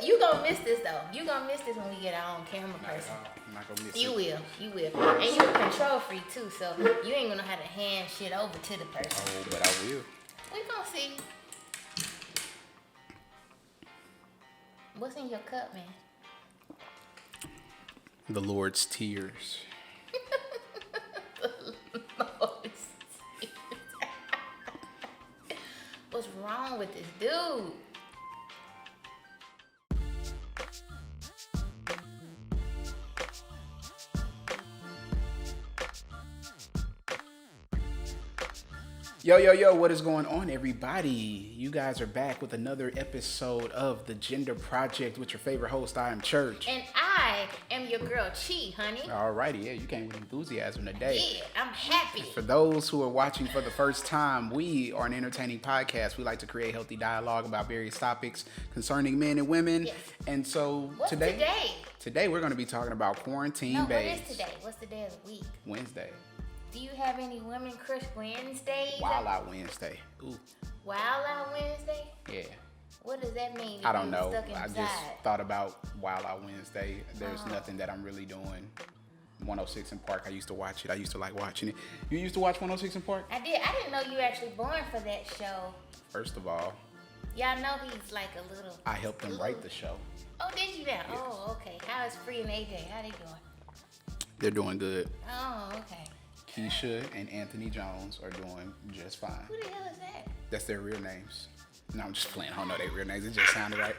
You gonna miss this though. You gonna miss this when we get our own camera person. I'm not gonna miss You it. will. And you a control freak too, so you ain't gonna know how to hand shit over to the person. Oh, but I will. We gonna see. What's in your cup, man? The Lord's tears. What's wrong with this dude? Yo, what is going on, everybody? You guys are back with another episode of The Gender Project with your favorite host. I am Church. And I am your girl, Chi, honey. Alrighty, yeah, you came with enthusiasm today. Yeah, I'm happy. For those who are watching for the first time, we are an entertaining podcast. We like to create healthy dialogue about various topics concerning men and women. Yes. And so What's today? Today we're going to be talking about quarantine No, bays. what is today? What's the day of the week? Wednesday. Do you have any Women Crush Wednesdays? Wild Out Wednesday. Ooh. Wild Out Wednesday? Yeah. What does that mean? I don't know. Stuck I inside? just thought about Wild Out Wednesday. There's nothing that I'm really doing. 106 in Park. I used to watch it. I used to like watching it. You used to watch 106 in Park? I did. I didn't know you were actually born for that show. First of all, Y'all know he's like a little... I helped them write the show. Oh, did you now? Yes. Oh, okay. How is Free and AJ? How they doing? They're doing good. Oh, okay. Keisha and Anthony Jones are doing just fine. Who the hell is that? That's their real names. No, I'm just playing. I don't know their real names. It just sounded right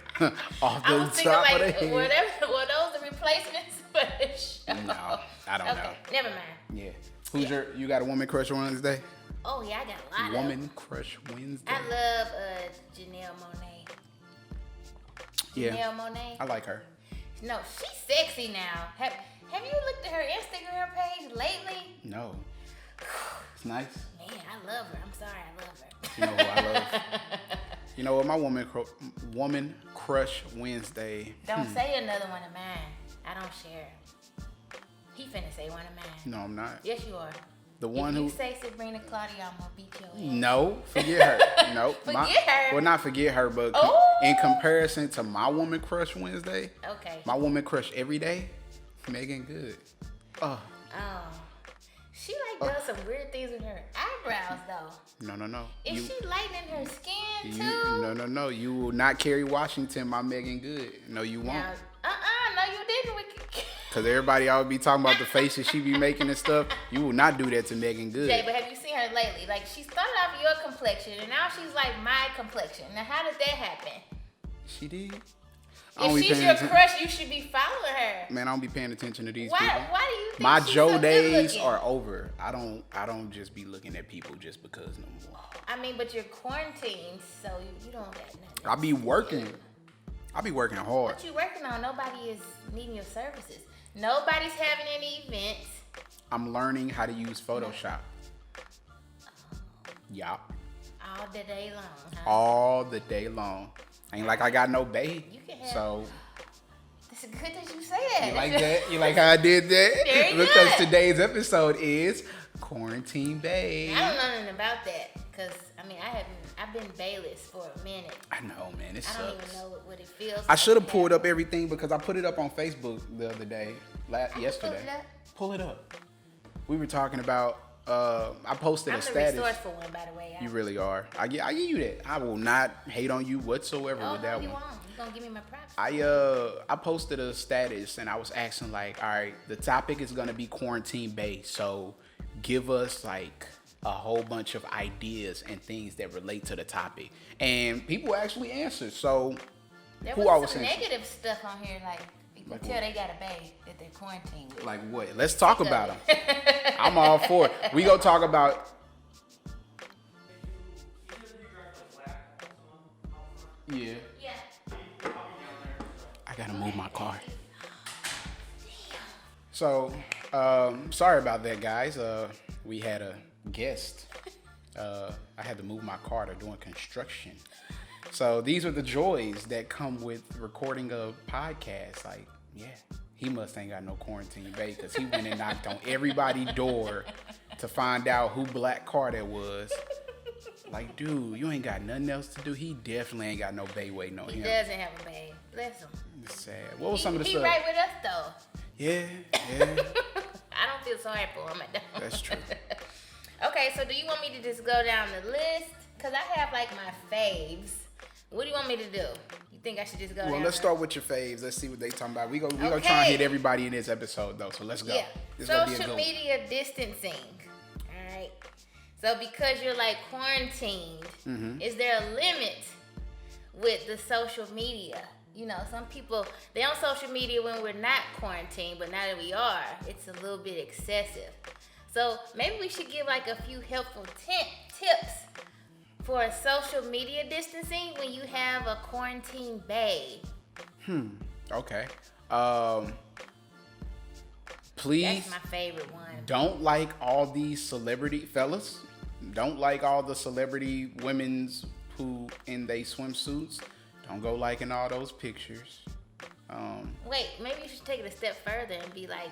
off I the was thinking top of the like, head. were those the replacements for the show? No, I don't know. Never mind. Yeah. You got a woman crush on Wednesday? Oh, yeah, I got a lot of Woman crush Wednesday. I love Janelle Monáe. Yeah. Janelle Monáe. I like her. No, she's sexy now. Have you looked at her Instagram page lately? No. It's nice. Man, I love her. I'm sorry, I love her. You know who I love? You know what? My woman crush Wednesday. Don't say another one of mine. I don't share. He finna say one of mine. No, I'm not. Yes, you are. The one if you who. say Sabrina Claudia, I'm gonna beat your ass. No, forget her. No. Forget her? Well, not forget her, but Oh. in comparison to my woman crush Wednesday, Okay. my woman crush every day, Megan Good. Oh. Oh. She does some weird things with her eyebrows though. No. Is she lightening her skin too? No. You will not carry Washington, my Megan Good. No, you won't. Now, no, you didn't. Because everybody always be talking about the faces she be making and stuff. You will not do that to Megan Good. Jay, but have you seen her lately? Like, she started off your complexion, and now she's like my complexion. Now, how did that happen? She did? If she's your crush, you should be following her. Man, I don't be paying attention to these people. Why do you think My she's Joe so days good-looking? are over. I don't just be looking at people just because no more. I mean, but you're quarantined, so you don't got nothing. I be working. I be working hard. What you working on? Nobody is needing your services. Nobody's having any events. I'm learning how to use Photoshop. Yup. All the day long, huh? All the day long. Ain't like I got no bae. You can have... So It's good that you say that. you like that? You like how I did that? Very Because good. today's episode is Quarantine Bae. I don't know nothing about that, because, I mean, I've been bayless for a minute. I know, man. It I sucks. don't even know what it feels I like should have to pulled up everything because I put it up on Facebook the other day, yesterday. pull it up. Pull it up. We were talking about. I posted I'm a the status. resourceful one, by the way. You really are. I give you that. I will not hate on you whatsoever Oh, with no, that you one. won't. You gonna give me my props. I posted a status and I was asking like, all right, the topic is gonna be quarantine based, so give us like a whole bunch of ideas and things that relate to the topic, and people actually answered. So There who I was was some saying? negative stuff on here, like you can Like tell what? they got a babe that they're quarantined with. Like what? Let's talk about them. I'm all for it. We gonna talk about. Yeah. Yeah. I gotta move my car. So, sorry about that, guys. We had a guest. I had to move my car. They're doing construction. So these are the joys that come with recording a podcast. Like, yeah, he must ain't got no quarantine bae because he went and knocked on everybody's door to find out who black car that was. Like, dude, you ain't got nothing else to do. He definitely ain't got no bae waiting on He him. doesn't have a babe. Bless him. It's sad. What was some of the He stuff? right with us though. Yeah. I don't feel sorry for him at that. That's true. Okay, so do you want me to just go down the list? Cause I have like my faves. What do you want me to do? You think I should just go down? Well, let's start with your faves. Let's see what they talking about. We gonna try and hit everybody in this episode though. So let's go. Yeah. This gonna be a Social good media distancing. All right. So because you're like quarantined, is there a limit with the social media? You know, some people, they on social media when we're not quarantined, but now that we are, it's a little bit excessive. So maybe we should give like a few helpful tips for social media distancing when you have a quarantine bae. Okay. Please. That's my favorite one. Don't like all these celebrity fellas. Don't like all the celebrity women's who in they swimsuits. Don't go liking all those pictures. Wait, maybe you should take it a step further and be like,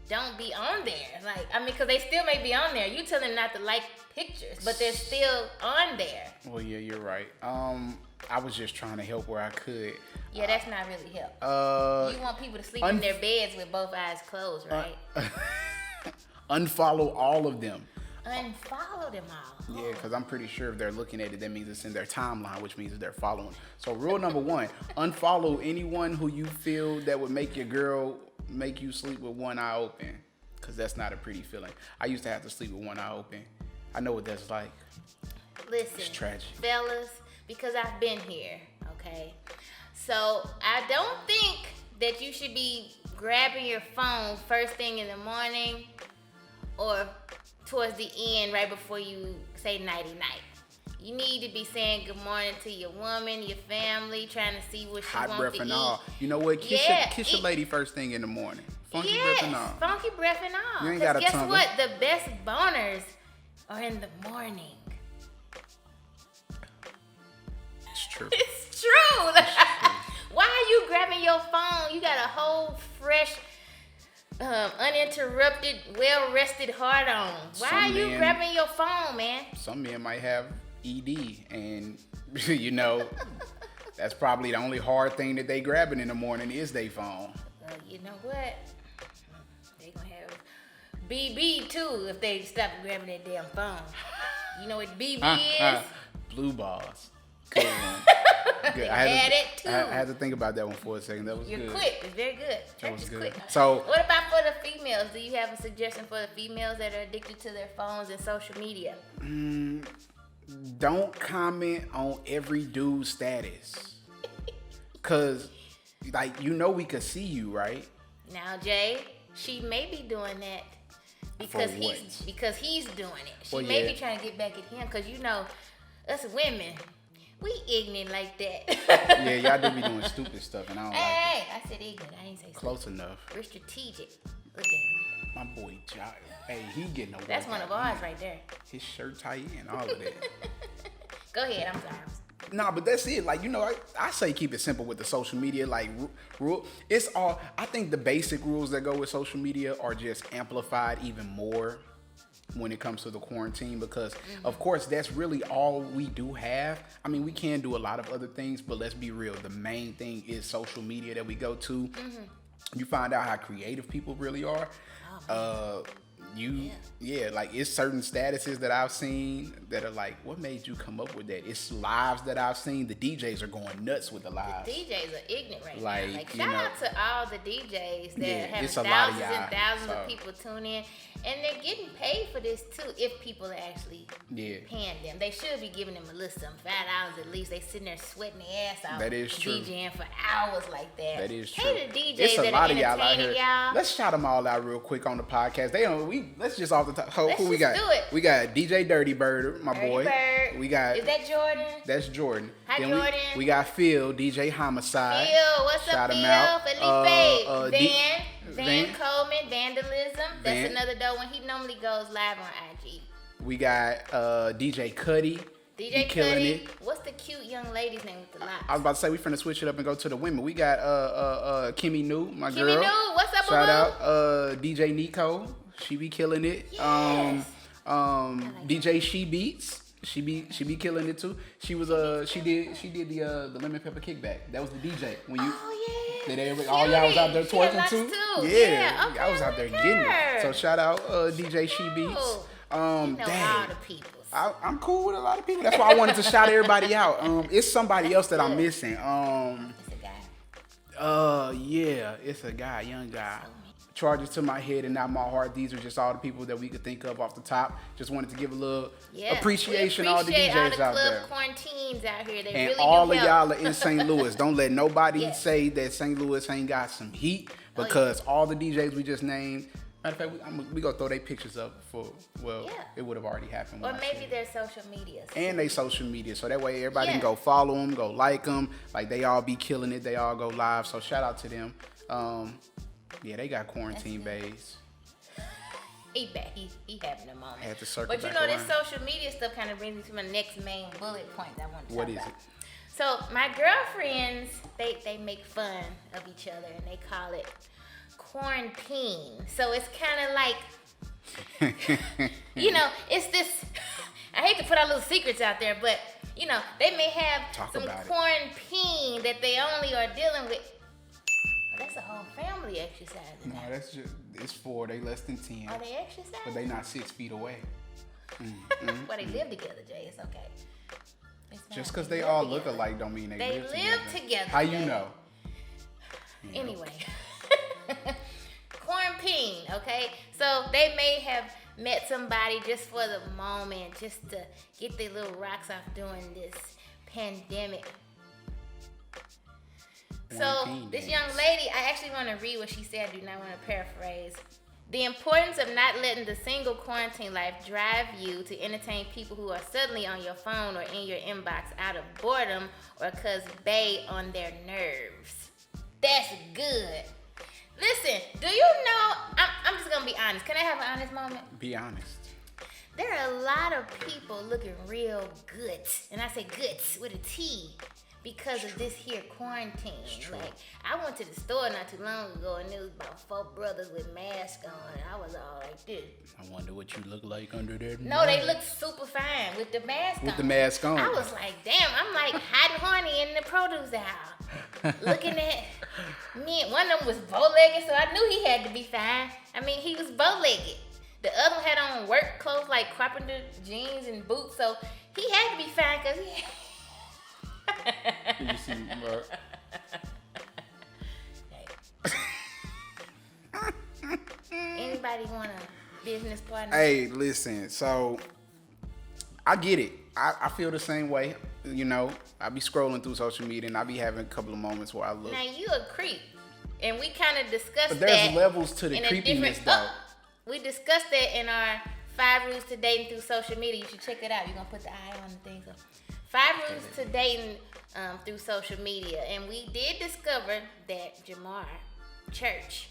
don't be on there. Like, I mean, because they still may be on there. You tell them not to like pictures, but they're still on there. Well, yeah, you're right. I was just trying to help where I could. Yeah, that's not really help. You want people to sleep in their beds with both eyes closed, right? Unfollow all of them. Unfollow them all. Yeah, because I'm pretty sure if they're looking at it, that means it's in their timeline, which means that they're following. So rule number 1, unfollow anyone who you feel that would make your girl make you sleep with one eye open. Because that's not a pretty feeling. I used to have to sleep with one eye open. I know what that's like. Listen, it's tragic. Fellas, because I've been here, okay? So I don't think that you should be grabbing your phone first thing in the morning or towards the end right before you say nighty-night. You need to be saying good morning to your woman, your family, trying to see what she Hot wants breath to and eat. all. You know what? Kiss your lady first thing in the morning. Funky breath and all. Funky breath and all. You ain't got a guess tongue. what? The best boners are in the morning. It's true. It's true. Why are you grabbing your phone? You got a whole fresh, uninterrupted, well-rested heart on. Why are you grabbing your phone, man? Some men might have ED, and you know, that's probably the only hard thing that they grabbing in the morning is their phone. Well, you know what? They gonna have BB too if they stop grabbing that damn phone. You know what BB is? Blue balls. Good one. Good. I had to think about that one for a second. That was good. You're quick. It's very good. That was good. Quick. So, what about for the females? Do you have a suggestion for the females that are addicted to their phones and social media? Don't comment on every dude's status. Cause, like, you know we could see you, right? Now, Jay, she may be doing that because he's doing it. She may be trying to get back at him because you know, us women, we ignorant like that. Yeah, y'all do be doing stupid stuff, and I don't like it. Hey, I said ignorant. I didn't say stupid. Close enough. We're strategic. Look at him. My boy, hey, he getting a That's one of ours right there. His shirt tight and all of that. Go ahead. I'm sorry. Nah, but that's it. Like, you know, I say keep it simple with the social media. Like, rule. It's all. I think the basic rules that go with social media are just amplified even more when it comes to the quarantine because, of course, that's really all we do have. I mean, we can do a lot of other things, but let's be real. The main thing is social media that we go to. You find out how creative people really are. Like it's certain statuses that I've seen that are like, what made you come up with that? It's lives that I've seen. The DJs are going nuts with the lives. The DJs are ignorant right Like, now. Like shout out to all the DJs that have it's a lot thousands of y'all, and thousands of people tune in, and they're getting paid for this too. If people are actually paying them, they should be giving them a little some $5 at least. They sitting there sweating their ass off. That is true. DJing for hours like that. That is true. Hey, the DJs It's a that lot are of y'all out here. y'all. Let's shout them all out real quick on the podcast. Let's just off the top. Let's Who we just got? do it. We got DJ Dirty Bird, my Dirty boy. Bird. We got. Is that Jordan? That's Jordan. Hi, then Jordan. We got Phil, DJ Homicide. Phil, what's Shout up, him Phil? out. Felipe, Van Van Coleman, Vandalism. That's Van. another dope one. He normally goes live on IG. We got DJ Cuddy. DJ He killing Cuddy. it. What's the cute young lady's name with the locks? I was about to say we finna switch it up and go to the women. We got Kimmy New, my girl. Kimmy New, what's up, Shout boo-boo? out DJ Nico. She be killing it. Yes. DJ She Beats. She be killing it too. She was she did the lemon pepper kickback. That was the DJ when you Did all y'all was out there twerking too? Yeah, okay, I was out there getting it. So shout out DJ She Beats. You know a lot of people. I'm cool with a lot of people. That's why I wanted to shout everybody out. It's somebody else that I'm missing. It's a guy. Yeah, it's a guy, young guy. Charges to my head and not my heart. These are just all the people that we could think of off the top. Just wanted to give a little appreciation all the DJs all the out there. quarantines out here. They and really all do of help. y'all are in St. Louis. Don't let nobody say that St. Louis ain't got some heat because all the DJs we just named. Matter of fact, we gonna throw their pictures up for it would have already happened. Or maybe their social media. And they social media, so that way everybody can go follow them, go like them. Like they all be killing it. They all go live. So shout out to them. Yeah, they got quarantine bays. He having a moment. Had to circle but you back know, around. this social media stuff kind of brings me to my next main bullet point I want to talk about. What is it? So my girlfriends, they make fun of each other and they call it quarantine. So it's kind of like, you know, it's this. I hate to put our little secrets out there, but you know, they may have some quarantine that they only are dealing with. That's a whole family exercising. No, that's just, it's 4. They less than 10. Are they exercising? But they not 6 feet away. Well, they live together, Jay. It's okay. Just because they all look alike don't mean they live together. How you know? Anyway. Quarantine, okay? So they may have met somebody just for the moment, just to get their little rocks off during this pandemic. So this young lady, I actually want to read what she said. I do not want to paraphrase. The importance of not letting the single quarantine life drive you to entertain people who are suddenly on your phone or in your inbox out of boredom or cause bae on their nerves. That's good. Listen, do you know, I'm just going to be honest. Can I have an honest moment? Be honest. There are a lot of people looking real good. And I say good with a T. Because of this here quarantine. Like, I went to the store not too long ago and there was about 4 brothers with masks on. I was all like this. I wonder what you look like under there. No, they look super fine with the mask on. With the mask on. I was like, damn, I'm like hot and horny in the produce aisle. Looking at me. One of them was bow-legged, so I knew he had to be fine. I mean, he was bow-legged. The other one had on work clothes like carpenter jeans and boots, so he had to be fine because he you see, anybody want a business partner? Hey, listen. So I get it. I feel the same way. You know, I be scrolling through social media and I be having a couple of moments where I look. Now you a creep, and we kind of discussed that. But there's levels to the creepiness, though. We discussed that in our 5 rules to dating through social media. You should check it out. You're gonna put the eye on the thing. So 5 rules to dating through social media, and we did discover that Jamar Church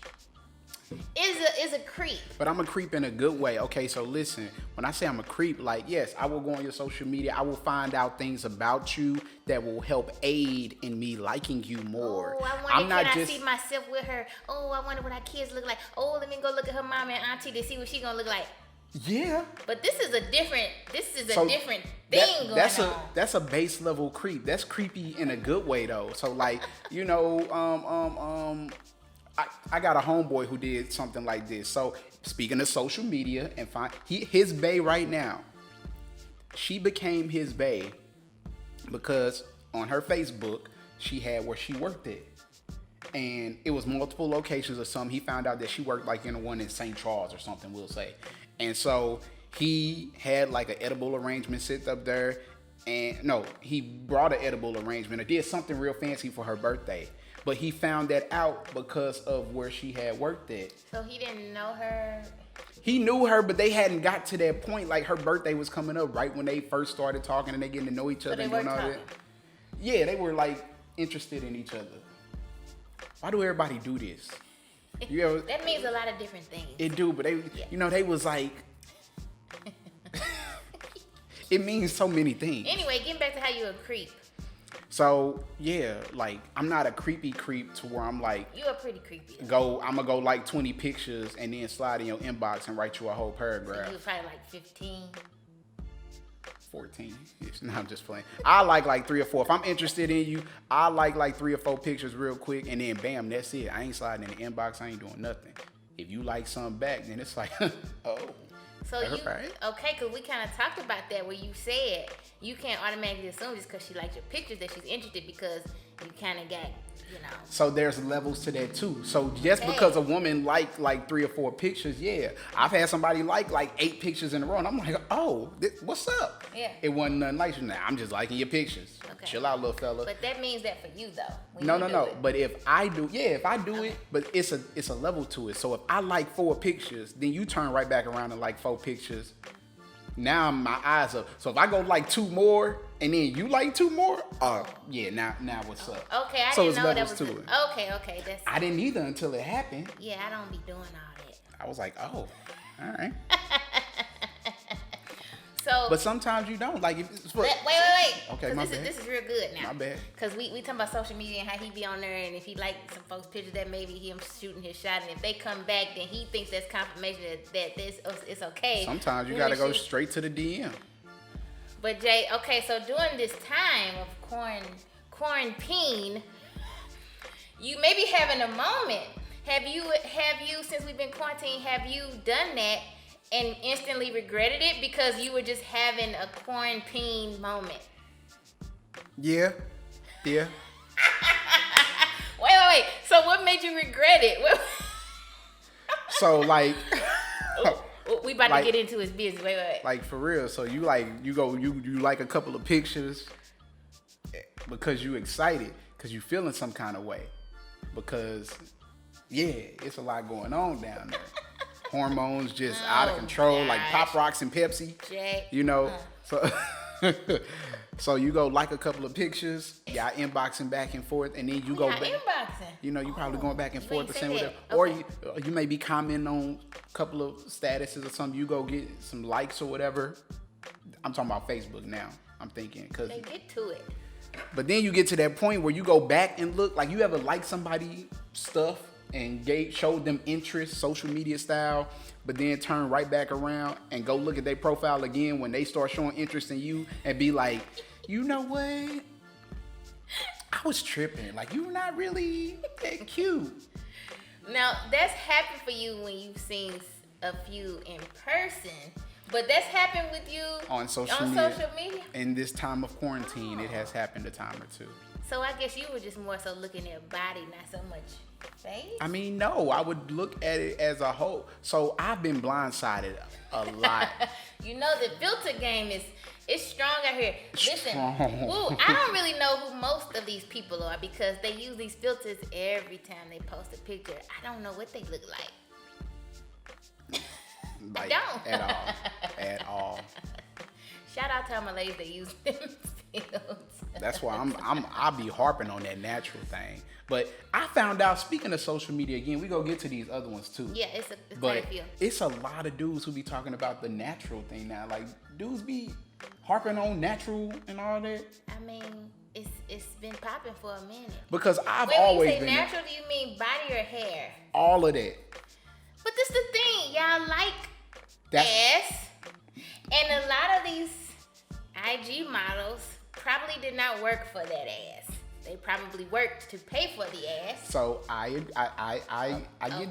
is a creep. But I'm a creep in a good way. Okay, so listen, when I say I'm a creep, like, yes, I will go on your social media. I will find out things about you that will help aid in me liking you more. Oh, I wonder, I see myself with her? Oh, I wonder what our kids look like. Oh, let me go look at her mom and auntie to see what she gonna look like. Yeah. But this is a different thing going on. That's a base level creep. That's creepy in a good way though. So like, you know, I got a homeboy who did something like this. So speaking of social media and his bae right now, she became his bae because on her Facebook she had where she worked at. And it was multiple locations or something. He found out that she worked like in one in St. Charles or something, we'll say. And so he had like an edible arrangement set up there. And no, he brought an edible arrangement or did something real fancy for her birthday. But he found that out because of where she had worked at. So he didn't know her? He knew her, but they hadn't got to that point. Like her birthday was coming up right when they first started talking and they getting to know each other. So they weren't talking? Yeah, they were like interested in each other. Why do everybody do this? That means a lot of different things. It do, but they, you know, they was like, it means so many things. Anyway, getting back to how you a creep. So yeah, like I'm not a creepy creep to where I'm like, you are pretty creepy. I'm gonna go like 20 pictures and then slide in your inbox and write you a whole paragraph. So you were probably like 15. 14. No, I'm just playing. I like 3 or 4. If I'm interested in you, I like 3 or 4 pictures real quick, and then bam, that's it. I ain't sliding in the inbox. I ain't doing nothing. If you like something back, then it's like, oh. So right. Okay, because we kind of talked about that where you said you can't automatically assume just because she likes your pictures that she's interested because you kind of got, you know. So there's levels to that too. So just because a woman like 3 or 4 pictures, yeah. I've had somebody like 8 pictures in a row, and I'm like, oh, what's up? Yeah. It wasn't nothing like you. I'm just liking your pictures. Okay. Chill out, little fella. But that means that for you though. No. But if I do it, but it's a level to it. So if I like 4 pictures, then you turn right back around and like 4 pictures. Now my eyes up. So if I go like 2 more and then you like 2 more, yeah, now what's up? Okay, I so didn't know that was to it. Okay, that's. I didn't either until it happened. Yeah, I don't be doing all that. I was like, oh, all right. So, but sometimes you don't like. Wait. Okay, my this bad. This is real good now. My bad. Because we talking about social media and how he be on there, and if he like some folks' pictures, that maybe him shooting his shot, and if they come back, then he thinks that's confirmation that this it's okay. Sometimes you gotta go straight to the DM. But Jay, okay, so during this time of quarantine, you may be having a moment. Have you since we've been quarantined, have you done that and instantly regretted it because you were just having a quarantine moment? Yeah. Wait. So what made you regret it? So like, we about to get into his business. Wait. Like for real. So you like a couple of pictures because you excited, because you feeling some kind of way, because yeah, it's a lot going on down there. Hormones just out of control, like Pop Rocks and Pepsi. Jay. You know, so so you go like a couple of pictures, y'all inboxing back and forth, and then you go back. Inboxing. You know, you probably going back and forth the same whatever. Okay. Or you may be commenting on a couple of statuses or something. You go get some likes or whatever. I'm talking about Facebook now. I'm thinking because they get to it. But then you get to that point where you go back and look, like you ever like somebody stuff and showed them interest, social media style, but then turn right back around and go look at their profile again when they start showing interest in you and be like, you know what? I was tripping. Like, you're not really that cute. Now, that's happened for you when you've seen a few in person, but that's happened with you on social media. In this time of quarantine, it has happened a time or two. So I guess you were just more so looking at body, not so much face? I mean, no, I would look at it as a whole. So I've been blindsided a lot. You know, the filter game it's strong out here. Listen, strong. I don't really know who most of these people are because they use these filters every time they post a picture. I don't know what they look like. Like, at all. Shout out to all my ladies that use them filters. That's why I'll be harping on that natural thing. But I found out, speaking of social media again, we gonna get to these other ones too. Yeah, it's quite a few. It's a lot of dudes who be talking about the natural thing now. Like dudes be harping on natural and all that. I mean, it's been popping for a minute. Because I've always when you say been natural, do you mean body or hair? All of that. But this the thing, y'all like ass, and a lot of these IG models probably did not work for that ass. They probably worked to pay for the ass. So I get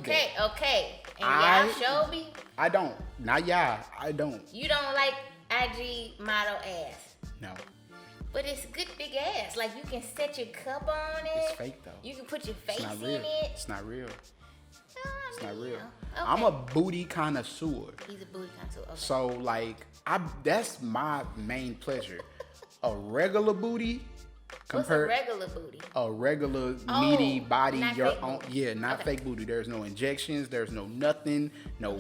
that. Okay. And y'all show me? I don't. Not y'all. I don't. You don't like IG model ass? No. But it's good big ass. Like you can set your cup on it. It's fake though. You can put your face in real. it. It's not real. It's not real. Okay. I'm a booty connoisseur. He's a booty connoisseur. Okay. So like that's my main pleasure. A regular booty compared. What's a regular booty? A regular meaty body, your own. Booty. Yeah, not fake booty. There's no injections. There's no nothing. No,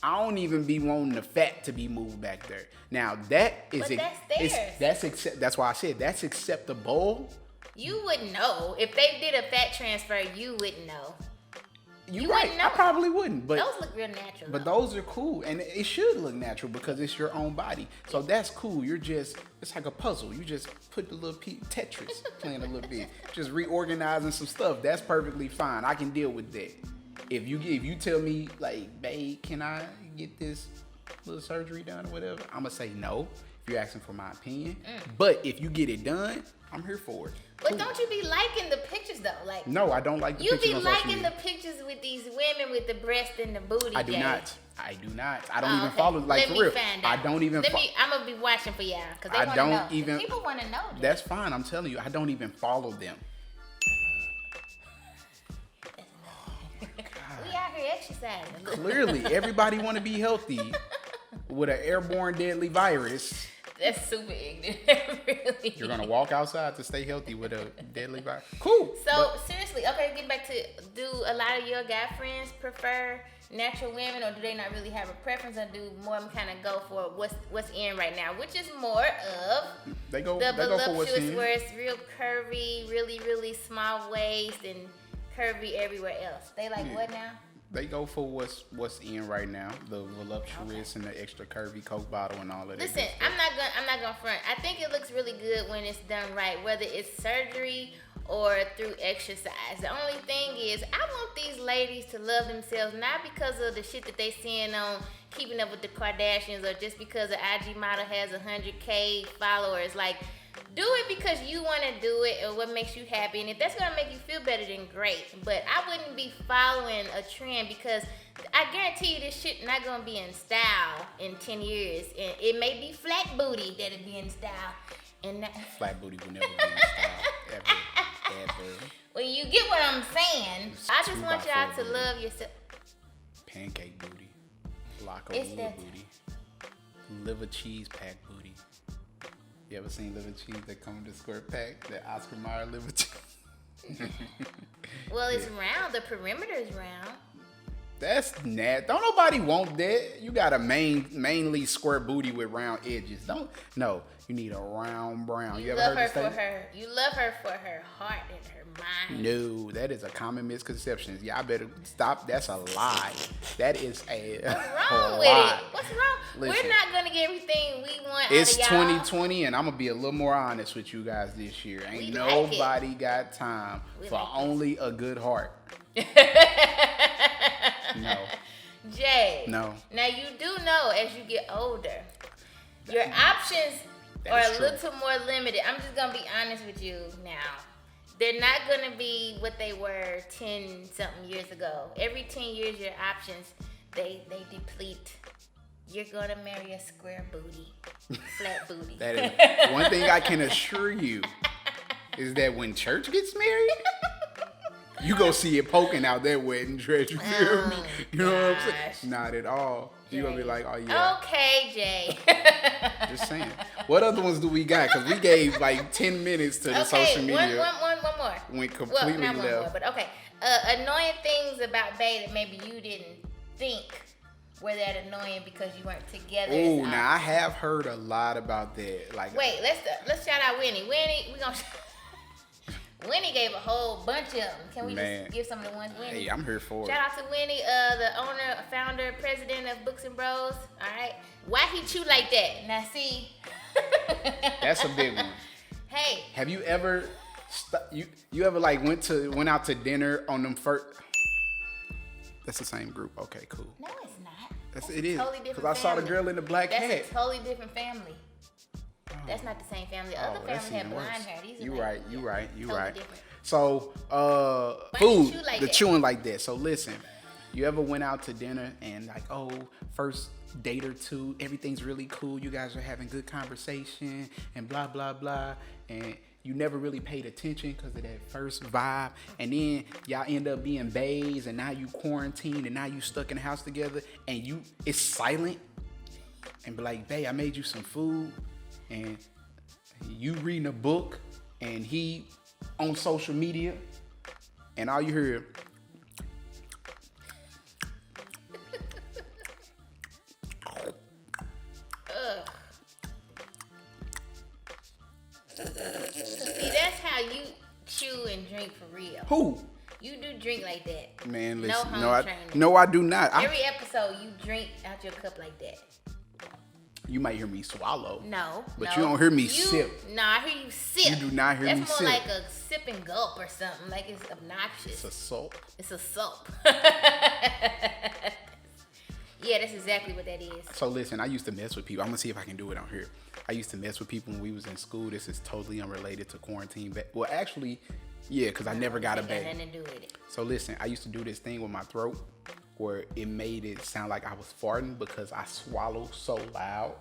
I don't even be wanting the fat to be moved back there. Now that is that's why I said that's acceptable. You wouldn't know if they did a fat transfer. You wouldn't know. You're right. I probably wouldn't, but those look real natural. But those are cool, and it should look natural because it's your own body. So that's cool. It's like a puzzle. You just put the little Tetris playing a little bit, just reorganizing some stuff. That's perfectly fine. I can deal with that. If you tell me like, babe, can I get this little surgery done or whatever? I'm gonna say no. if you're asking for my opinion. But if you get it done, I'm here for it. But don't you be liking the pictures though? Like, no, I don't like the pictures. You be liking the pictures with these women with the breast and the booty. I do not. I don't even okay. follow. Like, for real, I don't even. I'm gonna be watching for y'all because I don't know. even. People want to know. That's fine. I'm telling you, I don't even follow them. We out here exercising. Clearly, everybody want to be healthy with an airborne deadly virus. That's super ignorant. Really. You're gonna walk outside to stay healthy with a deadly virus. Cool. So seriously, okay, get back to, do a lot of your guy friends prefer natural women, or do they not really have a preference, or do more of them kind of go for what's in right now, which is more of the voluptuous, for what's in. where it's real curvy, really really small waist and curvy everywhere else. They like what now? They go for what's in right now, the voluptuous and the extra curvy Coke bottle and all of that. Listen, I'm not gonna front. I think it looks really good when it's done right, whether it's surgery or through exercise. The only thing is, I want these ladies to love themselves, not because of the shit that they seeing on Keeping Up with the Kardashians, or just because an IG model has 100K followers. Like, do it because you want to do it or what makes you happy. And if that's going to make you feel better, then great. But I wouldn't be following a trend, because I guarantee you this shit not going to be in style in 10 years. And it may be flat booty that'll be in style. And flat booty will never be in style, ever. Well, you get what I'm saying. I just want y'all to love yourself. Pancake booty. Block of wood booty. Liver cheese pack booty. You ever seen liver cheese that come in the square pack? That Oscar Mayer liver cheese? Well, it's round. The perimeter is round. That's nasty. Don't nobody want that. You got a mainly square booty with round edges. No. You need a round brown. You love her for her. You love her for her heart and her mind. No, that is a common misconception. Y'all better stop. That's a lie. That is What's wrong with it? What's wrong? Listen, we're not gonna get everything we want. It's out of y'all. 2020, and I'm gonna be a little more honest with you guys this year. Ain't nobody got time for only a good heart. No. Jay. No. Now you do know, as you get older, your options are a little more limited. I'm just gonna be honest with you now. They're not gonna be what they were 10 something years ago. Every 10 years, your options they deplete. You're gonna marry a square booty, flat booty. That is one thing I can assure you is that when church gets married, you go see it poking out that wedding dress. You feel me? You know what I'm saying? Not at all. You're going to be like, oh, yeah. Okay, Jay. Just saying. What other ones do we got? Because we gave like 10 minutes to the social media. One more. Went completely not left. One more, but okay. Annoying things about Bay that maybe you didn't think were that annoying because you weren't together. Oh, now I have heard a lot about that. Like, wait, let's shout out Winnie. Winnie, we gonna. Winnie gave a whole bunch of them. Can we just give some of the ones Winnie? Hey, I'm here for it. Shout out to Winnie, the owner, founder, president of Books and Bros. All right. Why he chew like that? Now see. That's a big one. Hey. Have you ever you ever like went out to dinner on them first? That's the same group. Okay, cool. No, it's not. It is. Totally different. Because I saw the girl in the black hat. That's a totally different family. That's not the same family. The other family had blonde hair. These are you totally right. Different. So, food, the chewing like that. So listen, you ever went out to dinner and like, first date or two, everything's really cool. You guys are having good conversation and blah, blah, blah. And you never really paid attention because of that first vibe. And then y'all end up being baes, and now you quarantined, and now you stuck in the house together, and it's silent. And be like, babe, I made you some food. And you reading a book, and he on social media, and all you hear, See, that's how you chew and drink for real. Who? You do drink like that. Man, listen. No, I do not. Every episode, you drink out your cup like that. You might hear me swallow. No. But you don't hear me sip. No, I hear you sip. You do not hear me sip. That's more like a sip and gulp or something. Like it's obnoxious. It's a soap. It's a soap. Yeah, that's exactly what that is. So listen, I used to mess with people. I'm gonna see if I can do it on here. I used to mess with people when we was in school. This is totally unrelated to quarantine. Well, actually, yeah, because I never got a bag. Nothing to do with it. So listen, I used to do this thing with my throat where it made it sound like I was farting because I swallow so loud.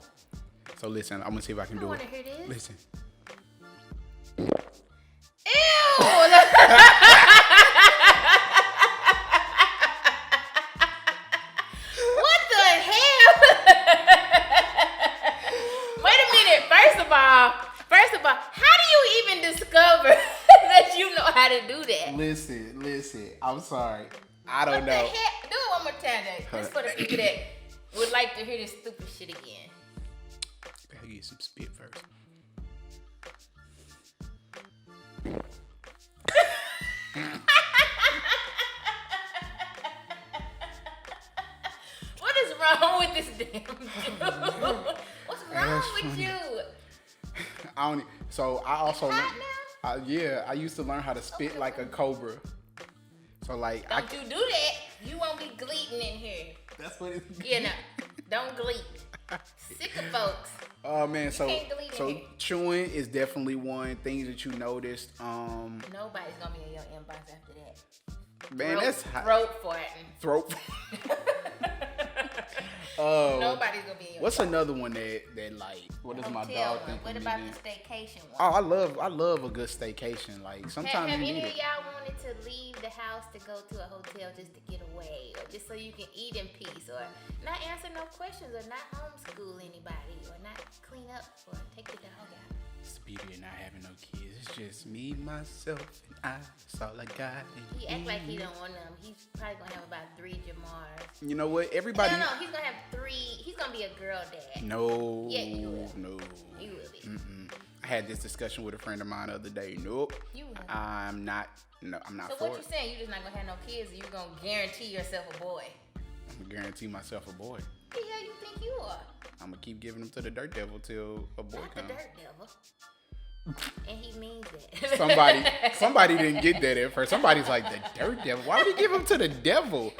So listen, I'm gonna see if I can do it. I want to hear this. Listen. Ew! What the hell? Wait a minute. First of all, how do you even discover that you know how to do that? Listen. I'm sorry. I don't know. What the heck? Do it one more time, Dave. Just for the people that would like to hear this stupid shit again. Gotta get some spit first. What is wrong with this damn dude? What's wrong with you? So I also Hot now? I used to learn how to spit like a cobra. So like Don't you do that. You won't be gleeting in here. That's what it's. Yeah, no. Don't gleet. Sick of folks. Oh man, can't delete so it. chewing is definitely one thing that you noticed. Nobody's gonna be in your inbox after that. Man, that's hot. Throat farting. Throat. Nobody's gonna be in your What's another one that like? What does my hotel dog one. think? What of about me the then? staycation one? Oh, I love a good staycation. Like sometimes Have you any need of it. y'all wanted to leave the house to go to a hotel just to get away, or just so you can eat in peace, or not answer no questions, or not homeschool anybody, or not clean up, or take the dog out? It's the beauty of not having no kids. It's just me, myself, and I. That's all I got. He act like he don't want them. He's probably gonna have about 3 Jamars. You know what? Everybody. No, he's gonna have 3. He's gonna be a girl dad. No. Yeah, you will. No. You will be. I had this discussion with a friend of mine the other day. Nope. You will. I'm not. No, I'm not So for what you it. saying? You just not gonna have no kids? You gonna guarantee yourself a boy? I'm gonna guarantee myself a boy. Who the hell you think you are? I'm gonna keep giving them to the dirt devil till a boy Not the comes. dirt devil. And he means that. Somebody didn't get that at first. Somebody's like, the dirt devil. Why would he give him to the devil?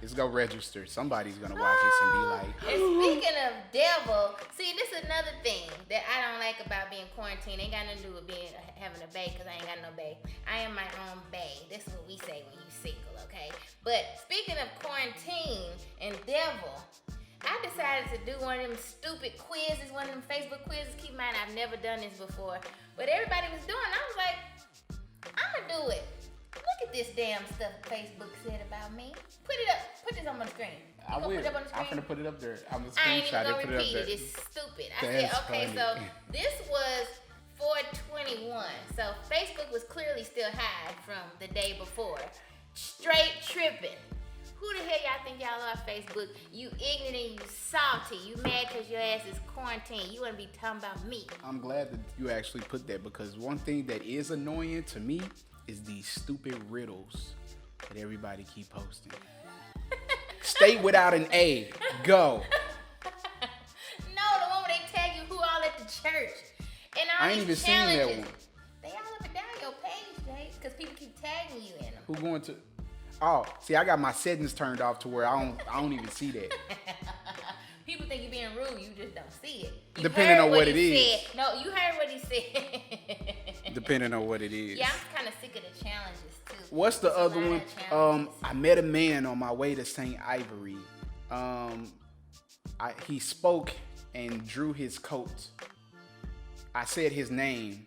It's gonna register. Somebody's gonna watch this and be like, And speaking of devil, see, this is another thing that I don't like about being quarantined. Ain't got nothing to do with having a bae, because I ain't got no bae. I am my own bae. That's what we say when you single, okay? But speaking of quarantine and devil, I decided to do one of them stupid quizzes, one of them Facebook quizzes. Keep in mind, I've never done this before. But everybody was doing it. I was like, I'm going to do it. Look at this damn stuff Facebook said about me. Put it up. Put this on my screen. I will. Put it up on the screen? I'm gonna put it up there. I'm gonna I ain't even screenshot it, gonna put it up repeat there. it. It's stupid. I That's said, okay, funny. so this was 421. So Facebook was clearly still high from the day before. Straight tripping. Who the hell y'all think y'all are, Facebook? You ignorant and you salty. You mad because your ass is quarantined. You want to be talking about me. I'm glad that you actually put that, because one thing that is annoying to me is these stupid riddles that everybody keep posting. State without an A. Go. No, the one where they tag you who all at the church. And all I ain't these even seen that challenges. one. They all up and down your page, Jay, because people keep tagging you in them. Who going to? Oh, see, I got my settings turned off to where I don't even see that. People think you're being rude, you just don't see it. You Depending heard on what he it is. said. No, you heard what he said. Depending on what it is. Yeah, I'm kind of sick of the challenges too. What's the It's a other lot one? of challenges. I met a man on my way to St. Ivory. He spoke and drew his coat. I said his name.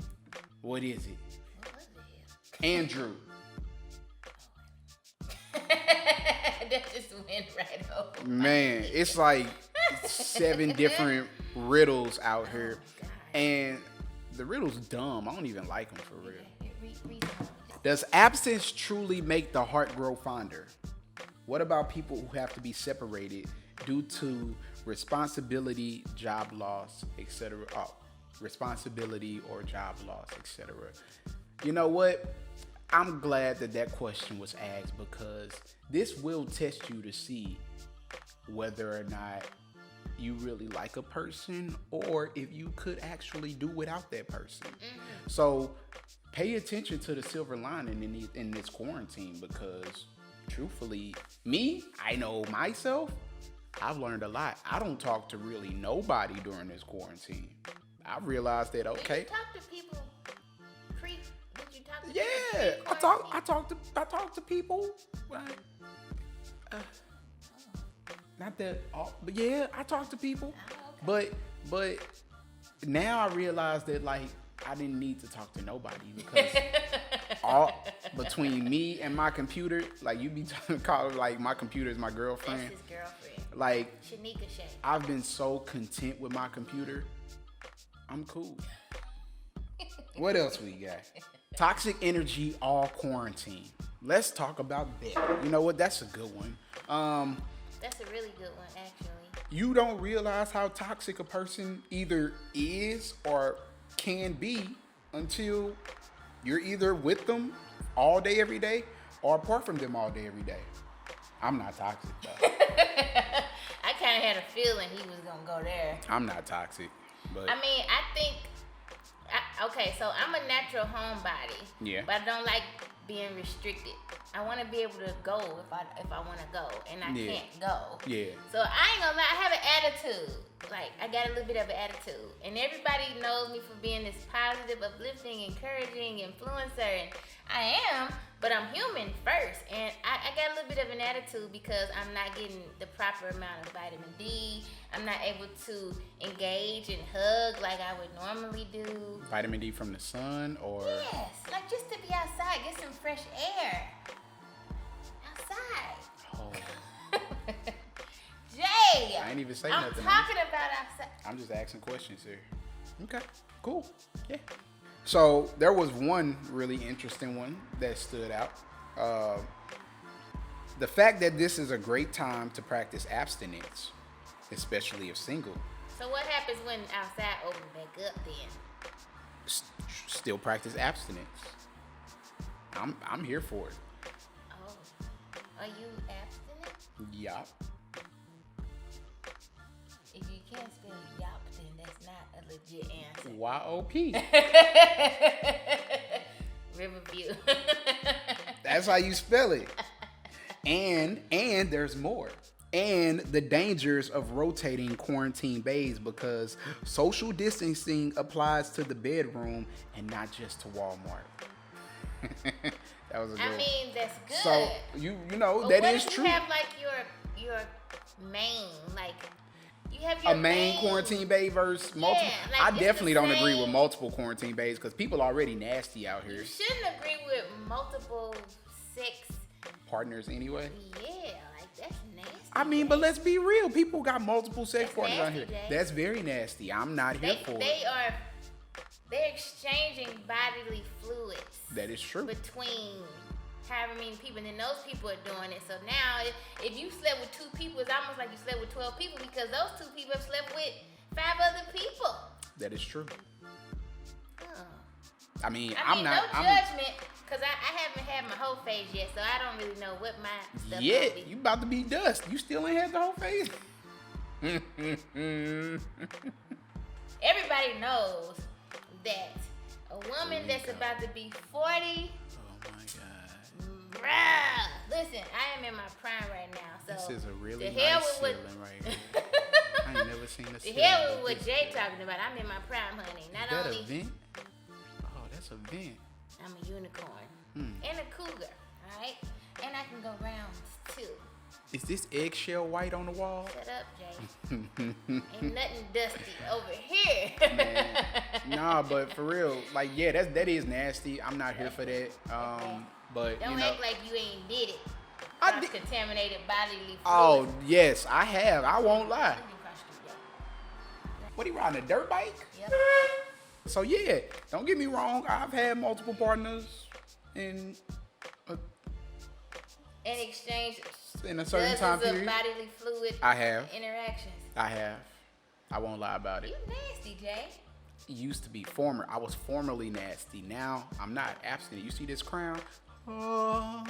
What is it? What was it? Andrew. That just went right over. Man, it's like 7 different riddles out here. God. And the riddle's dumb. I don't even like them for real. Read them. Does absence truly make the heart grow fonder? What about people who have to be separated due to responsibility, job loss, etc.? Responsibility or job loss, etc. You know what? I'm glad that question was asked, because this will test you to see whether or not you really like a person, or if you could actually do without that person. So pay attention to the silver lining in this quarantine, because truthfully, I know myself. I've learned a lot. I don't talk to really nobody during this quarantine. I realized that, okay. Did you talk to people did you talk to Yeah, people I talk to people. Not that, but yeah, I talk to people. Oh, okay. But now I realize that like I didn't need to talk to nobody because all between me and my computer, like you be calling like my computer is my girlfriend. That's his girlfriend. Like Shanika Shay. I've been so content with my computer. I'm cool. What else we got? Toxic energy all quarantine. Let's talk about that. You know what? That's a good one. That's a really good one, actually. You don't realize how toxic a person either is or can be until you're either with them all day, every day, or apart from them all day, every day. I'm not toxic, though. I kind of had a feeling he was going to go there. I'm not toxic, but... I mean, I think... okay, so I'm a natural homebody. Yeah. But I don't like being restricted. I want to be able to go if I want to go, and I can't go. Yeah. So I ain't gonna lie, I have an attitude. Like, I got a little bit of an attitude. And everybody knows me for being this positive, uplifting, encouraging influencer, and I am, but I'm human first. And I got a little bit of an attitude because I'm not getting the proper amount of vitamin D. I'm not able to engage and hug like I would normally do. Vitamin D from the sun or... Yes, like just to be outside, get some fresh air. Outside. Oh. Jay! I ain't even say I'm nothing. talking about outside. I'm just asking questions here. Okay, cool. Yeah. So there was one really interesting one that stood out. The fact that this is a great time to practice abstinence, especially if single. So what happens when outside open back up then? Still practice abstinence. I'm here for it. Oh. Are you abstinent? Yup. If you can't spell yop, then that's not a legit answer. Y-O-P. Riverview. That's how you spell it. And there's more. And the dangers of rotating quarantine bays because social distancing applies to the bedroom and not just to Walmart. That was a good I mean, that's good. So you know but that what is if true. You have like your main, like you have your A main quarantine bay versus multiple. like, I it's definitely the don't agree same. with multiple quarantine bays because people already nasty out here. You shouldn't agree with multiple sex. Partners anyway. Yeah, like that's nasty. I mean, but let's be real. People got multiple sex That's partners out nasty, here. Jay. That's very nasty. I'm not here for it. They're exchanging bodily fluids That is true. between however many people, and then those people are doing it. So now, if you slept with 2 people, it's almost like you slept with 12 people because those 2 people have slept with 5 other people. That is true. Oh. I mean, no judgment, because I haven't had my whole phase yet, so I don't really know what my stuff Yeah, gonna be. you about to be dust. You still ain't had the whole phase. Everybody knows that a woman that's about to be 40, Oh my God. bruh. Listen, I am in my prime right now, so This is a really the hell nice with ceiling what, right here. I ain't never seen a the ceiling hell like with what this. Jay talking about. I'm in my prime, honey. Not Is that only a vent? Oh, that's a vent. I'm a unicorn and a cougar, all right, and I can go rounds too. Is this eggshell white on the wall? Shut up, Jay. Ain't nothing dusty over here. Man. Nah, but for real, like, yeah, that is nasty. I'm not here for that. But Don't you know, act like you ain't did it. I did. Contaminated bodily fluids. Oh yes, I have. I won't lie. Let me cross the street, What, he riding a dirt bike? Yep. So yeah, don't get me wrong. I've had multiple partners in In exchange, a certain time dozens of period. bodily fluid I have. interactions. I have. I won't lie about You it. nasty, Jay. Used to be I was formerly nasty. Now I'm not abstinent. You see this crown? I'm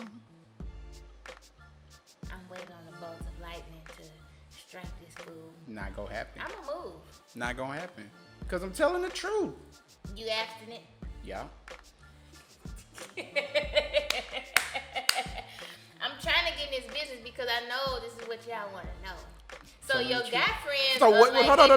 waiting on the bolts of lightning to strike this fool. Not gonna happen. I'ma move. Not gonna happen. Cause I'm telling the truth. You abstinent? Yeah. I'm trying to because I know this is what y'all want to know. So your guy friends. So what? Like Hold on,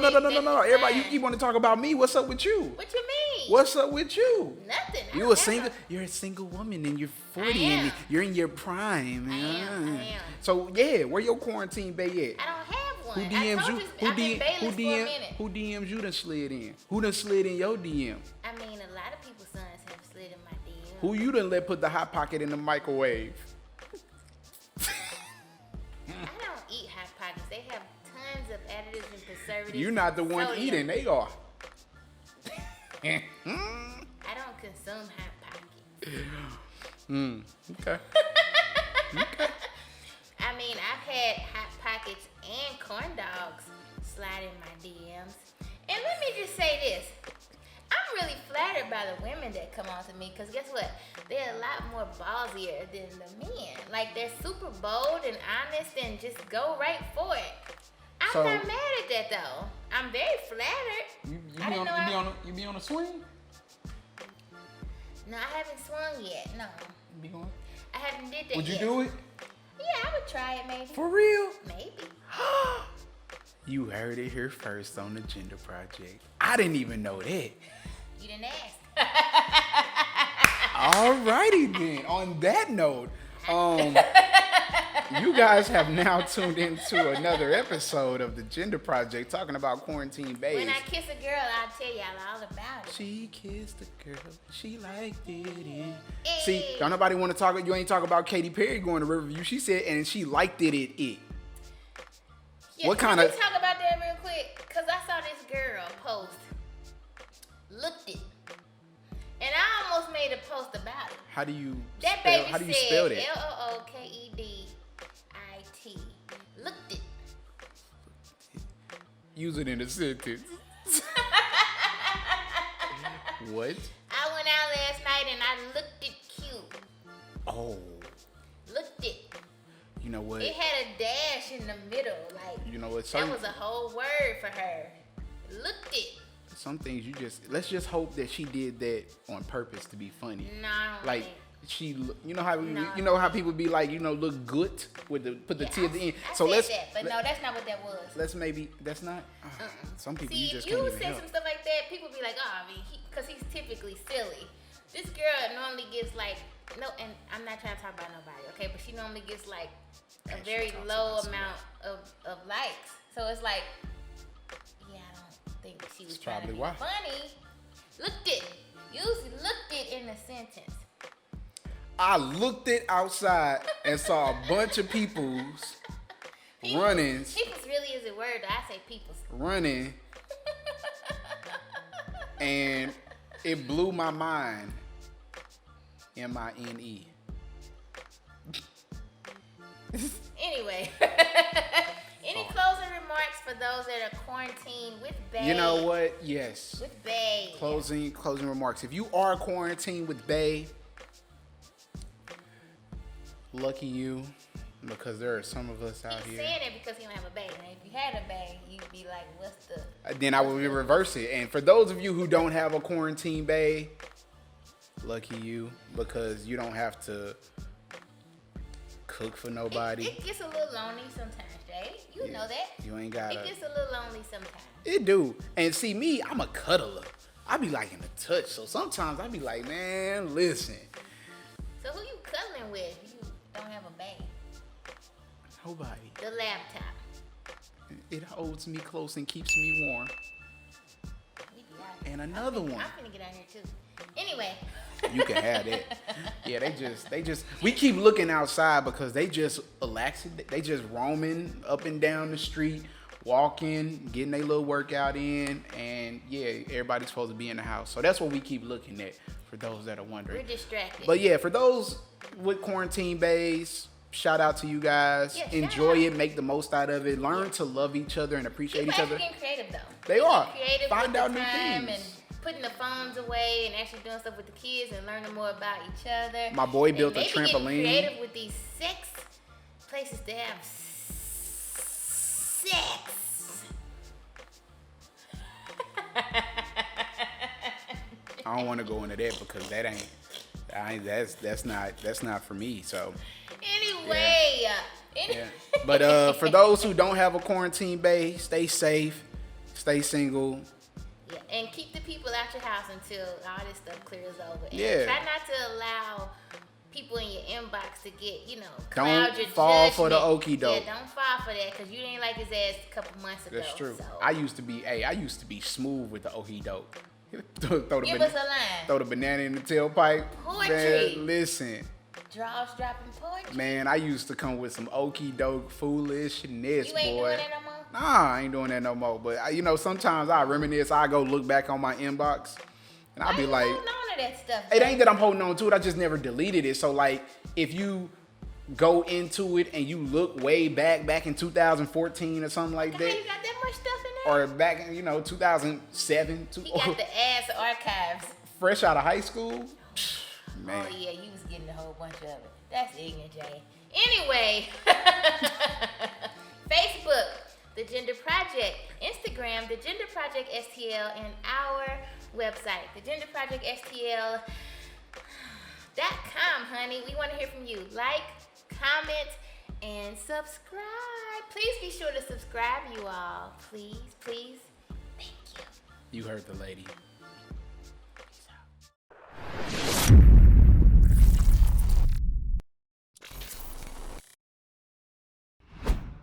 no. Everybody, you want to talk about me? What's up with you? What you mean? What's up with you? Nothing. You a single? You're a single woman, and you're 40, and you're in your prime. I am. So yeah, where your quarantine bae at? I don't have one. Who DMs you? Who DMs you done slid in? Who done slid in your DM? I mean, a lot of people's sons have slid in my DM. Who you done let put the hot pocket in the microwave? I don't eat Hot Pockets. They have tons of additives and preservatives. You're not the one eating. They are. I don't consume Hot Pockets. Okay. Okay. I mean, I've had Hot Pockets and corn dogs slide in my DMs. And let me just say this. I'm really flattered by the women that come on to me because guess what? They're a lot more ballsier than the men. Like, they're super bold and honest and just go right for it. I'm not mad at that, though. I'm very flattered. You be on a swing? No, I haven't swung yet. No. You be going? I haven't did that Would you yet. do it? Yeah, I would try it maybe. For real? Maybe. You heard it here first on the Gender Project. I didn't even know that. You didn't ask. Alrighty then. On that note, you guys have now tuned into another episode of the Gender Project talking about quarantine babies. When I kiss a girl, I'll tell y'all all about it. She kissed a girl. She liked it. Hey. See, don't nobody want to talk. You ain't talk about Katy Perry going to Riverview. She said, and she liked it. Yeah, What kind of? Can we talk about that real quick? Cause I saw this girl post, looked it, and I almost made a post about it. How do you? That spell, baby how do you said spell that? LOOKEDIT. Looked it. Use it in a sentence. What? I went out last night and I looked it cute. Oh. Looked it. You know what? It had a dash in the middle, like. You know what? That was a whole word for her. Looked it. Some things let's just hope that she did that on purpose to be funny. No, I don't like think. you know how people be like, look good with the put the T at the end. I so said let's that, but no, that's not what that was. Let's maybe that's not. Some people See, you just you can't even say help. some stuff like that, people be like, oh, I mean, because he's typically silly. This girl normally gets like and I'm not trying to talk about nobody, okay? But she normally gets like a very low amount of likes. So it's like, yeah, I don't think she was trying to be funny. Looked it. You looked it in a sentence. I looked it outside and saw a bunch of peoples running. Peoples really is a word. I say peoples. Running. And it blew my mind. MINE. Anyway. Any closing remarks for those that are quarantined with bae? You know what? Yes. With bae. Closing remarks. If you are quarantined with bae, lucky you, because there are some of us out He's here. saying it because he don't have a bae. And if you had a bae, you'd be like, what's the... Then I would reverse it. And for those of you who don't have a quarantine bae, lucky you, because you don't have to cook for nobody. It gets a little lonely sometimes, Jay. You know that. You ain't got It gets a little lonely sometimes. It do. And see me, I'm a cuddler. I be like in the touch. So sometimes I be like, man, listen. So who you cuddling with if you don't have a bae? Nobody. The laptop. It holds me close and keeps me warm. We be out here. And another one. I'm finna get out here too. Anyway. You can have that. Yeah, they just we keep looking outside because they just relaxing. They just roaming up and down the street, walking, getting their little workout in, and yeah, everybody's supposed to be in the house. So that's what we keep looking at for those that are wondering. We're distracted. But yeah, for those with quarantine bays, shout out to you guys. Yeah, enjoy it, make the most out of it, learn to love each other and appreciate People each other. getting creative though. They are. Creative Find with out the new time things. and putting the phones away and actually doing stuff with the kids and learning more about each other. My boy built a maybe getting trampoline. creative with these sex places to have sex. I don't want to go into that because that's not for me. So Anyway, Yeah. But for those who don't have a quarantine bae, stay safe, stay single. Yeah, and keep the people out your house until all this stuff clears over. And Yeah. try not to allow people in your inbox to get, Don't cloud your fall judgment. for the okie doke. Yeah, don't fall for that because you didn't like his ass a couple months ago. That's true. So. I used to be smooth with the okie doke. Give us a line. Throw the banana in the tailpipe. Poetry. Man, listen. Draws dropping poetry. Man, I used to come with some okie doke foolishness, You ain't boy. doing that no more? Nah, I ain't doing that no more. But sometimes I reminisce. I go look back on my inbox, and I'll be like, holding on to that stuff. it ain't that I'm holding on to it. I just never deleted it. So like, if you go into it and you look way back in 2014 or something like God, that, you got that much stuff in there? or back in 2007, He got the ass archives. fresh out of high school. Man. Oh yeah, you was getting a whole bunch of it. That's ignorant, Jay. Anyway, Facebook, The Gender Project, Instagram, The Gender Project STL, and our website, thegenderprojectstl.com, honey. We want to hear from you. Like, comment, and subscribe. Please be sure to subscribe, you all. Please. Thank you. You heard the lady.